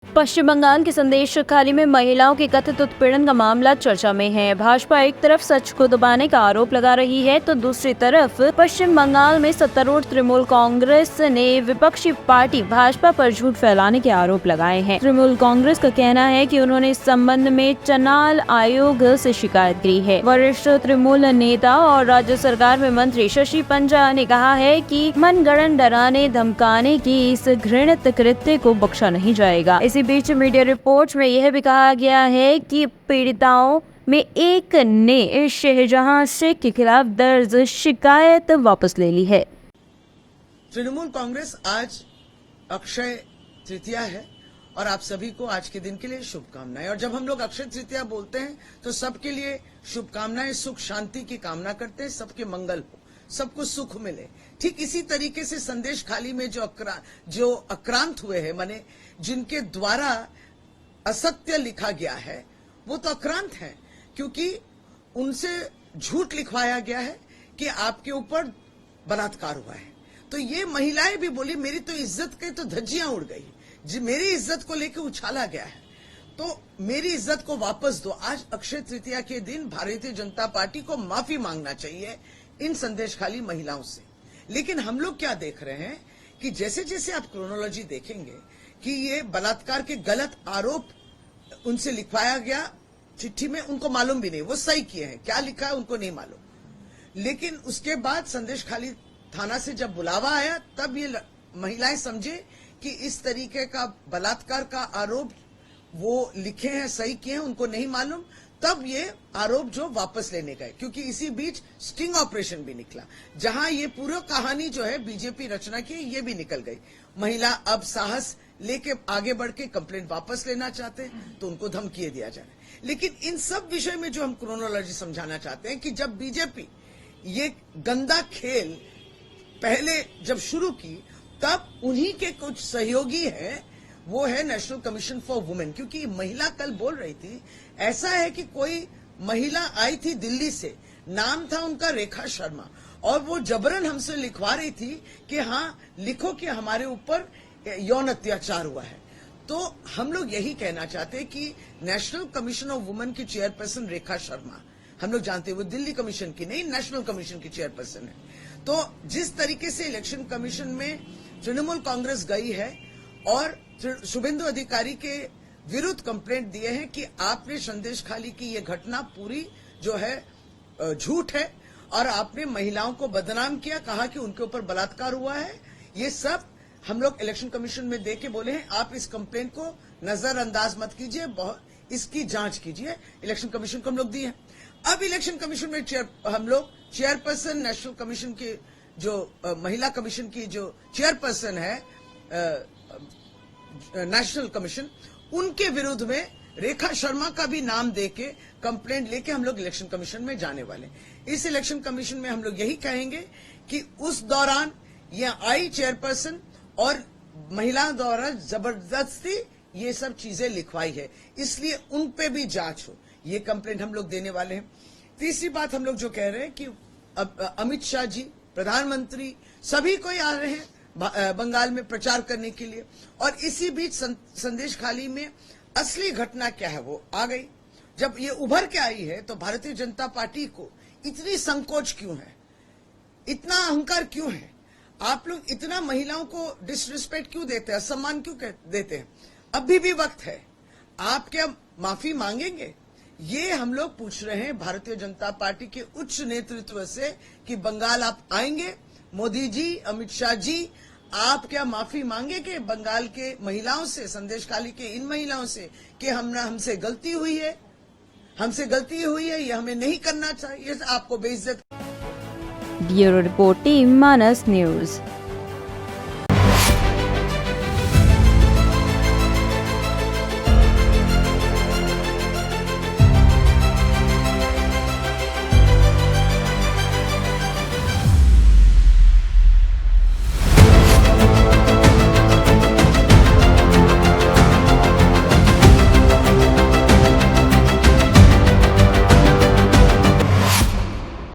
पश्चिम बंगाल के संदेश खाली में महिलाओं के कथित उत्पीड़न का मामला चर्चा में है। भाजपा एक तरफ सच को दबाने का आरोप लगा रही है तो दूसरी तरफ पश्चिम बंगाल में सत्तारूढ़ तृणमूल कांग्रेस ने विपक्षी पार्टी भाजपा पर झूठ फैलाने के आरोप लगाए हैं। तृणमूल कांग्रेस का कहना है कि उन्होंने इस संबंध में चुनाव आयोग से शिकायत की है। वरिष्ठ तृणमूल नेता और राज्य सरकार में मंत्री शशि पंजा ने कहा है कि मनगढ़ंत डराने धमकाने की इस घृणित कृत्य को बख्शा नहीं जाएगा। इसी बीच मीडिया रिपोर्ट में यह भी कहा गया है कि पीड़िताओं में एक ने शहजहां शेख के खिलाफ दर्ज शिकायत वापस ले ली है। तृणमूल कांग्रेस आज अक्षय तृतीया है और आप सभी को आज के दिन के लिए शुभकामनाएं। और जब हम लोग अक्षय तृतीया बोलते हैं तो सबके लिए शुभकामनाएं, सुख शांति की कामना करते हैं, सबके मंगल हो, सबको सुख मिले। ठीक इसी तरीके से संदेश खाली में जो आक्रांत हुए हैं, माने जिनके द्वारा असत्य लिखा गया है, वो तो आक्रांत हैं क्योंकि उनसे झूठ लिखवाया गया है कि आपके ऊपर बलात्कार हुआ है। तो ये महिलाएं भी बोली मेरी तो इज्जत के तो धज्जियां उड़ गई, जी मेरी इज्जत को लेकर उछाला गया है, तो मेरी इज्जत को वापस दो। आज अक्षय तृतीया के दिन भारतीय जनता पार्टी को माफी मांगना चाहिए इन संदेश खाली महिलाओं से। लेकिन हम लोग क्या देख रहे हैं कि जैसे जैसे आप क्रोनोलॉजी देखेंगे कि ये बलात्कार के गलत आरोप उनसे लिखवाया गया चिट्ठी में, उनको मालूम भी नहीं वो सही किए हैं, क्या लिखा है उनको नहीं मालूम। लेकिन उसके बाद संदेश खाली थाना से जब बुलावा आया तब ये महिलाएं समझे कि इस तरीके का बलात्कार का आरोप वो लिखे हैं, सही किए हैं, उनको नहीं मालूम। तब ये आरोप जो वापस लेने गए, क्योंकि इसी बीच स्टिंग ऑपरेशन भी निकला जहां ये पूरी कहानी जो है बीजेपी रचना की ये भी निकल गई। महिला अब साहस लेके आगे बढ़ के कंप्लेंट वापस लेना चाहते हैं तो उनको धमकी दिया जाए। लेकिन इन सब विषय में जो हम क्रोनोलॉजी समझाना चाहते हैं कि जब बीजेपी ये गंदा खेल पहले जब शुरू की तब उन्हीं के कुछ सहयोगी हैं, वो है नेशनल कमीशन फॉर वुमेन। क्योंकि महिला कल बोल रही थी, ऐसा है कि कोई महिला आई थी दिल्ली से, नाम था उनका रेखा शर्मा, और वो जबरन हमसे लिखवा रही थी कि हाँ लिखो कि हमारे ऊपर यौन अत्याचार हुआ है। तो हम लोग यही कहना चाहते हैं कि नेशनल कमीशन ऑफ वुमेन की चेयरपर्सन रेखा शर्मा, हम लोग जानते हैं वो दिल्ली कमीशन की नहीं, नेशनल कमीशन की चेयरपर्सन है। तो जिस तरीके से इलेक्शन कमीशन में तृणमूल कांग्रेस गई है और शुभेंदु अधिकारी के विरुद्ध कंप्लेंट दिए हैं कि आपने संदेश खाली की ये घटना पूरी जो है झूठ है और आपने महिलाओं को बदनाम किया, कहा कि उनके ऊपर बलात्कार हुआ है। ये सब हम लोग इलेक्शन कमीशन में देके बोले हैं आप इस कंप्लेंट को नजरअंदाज मत कीजिए, इसकी जांच कीजिए। इलेक्शन कमीशन को हम लोग दिए हैं। अब इलेक्शन कमीशन में हम लोग चेयरपर्सन नेशनल कमीशन की जो महिला कमीशन की जो चेयरपर्सन है नेशनल कमीशन, उनके विरुद्ध में रेखा शर्मा का भी नाम देके कंप्लेंट लेके हम लोग इलेक्शन कमीशन में जाने वाले। इस इलेक्शन कमीशन में हम लोग यही कहेंगे कि उस दौरान यह आई चेयरपर्सन और महिलाओं द्वारा जबरदस्ती ये सब चीजें लिखवाई है, इसलिए उन पे भी जांच हो, ये कंप्लेंट हम लोग देने वाले हैं। तीसरी बात हम लोग जो कह रहे हैं कि अमित शाह जी प्रधानमंत्री सभी कोई आ रहे हैं बंगाल में प्रचार करने के लिए, और इसी बीच संदेश खाली में असली घटना क्या है वो आ गई। जब ये उभर के आई है तो भारतीय जनता पार्टी को इतनी संकोच क्यों है, इतना अहंकार क्यों है, आप लोग इतना महिलाओं को डिसरिस्पेक्ट क्यों देते हैं, सम्मान क्यों देते हैं। अभी भी वक्त है, आप क्या माफी मांगेंगे, ये हम लोग पूछ रहे हैं भारतीय जनता पार्टी के उच्च नेतृत्व से कि बंगाल आप आएंगे, मोदी जी, अमित शाह जी, आप क्या माफी मांगेंगे बंगाल के महिलाओं से, संदेश खाली के इन महिलाओं से कि हमसे गलती हुई है, ये हमें नहीं करना चाहिए, आपको बेइज्जत। ब्यूरो रिपोर्ट टीम मानस न्यूज।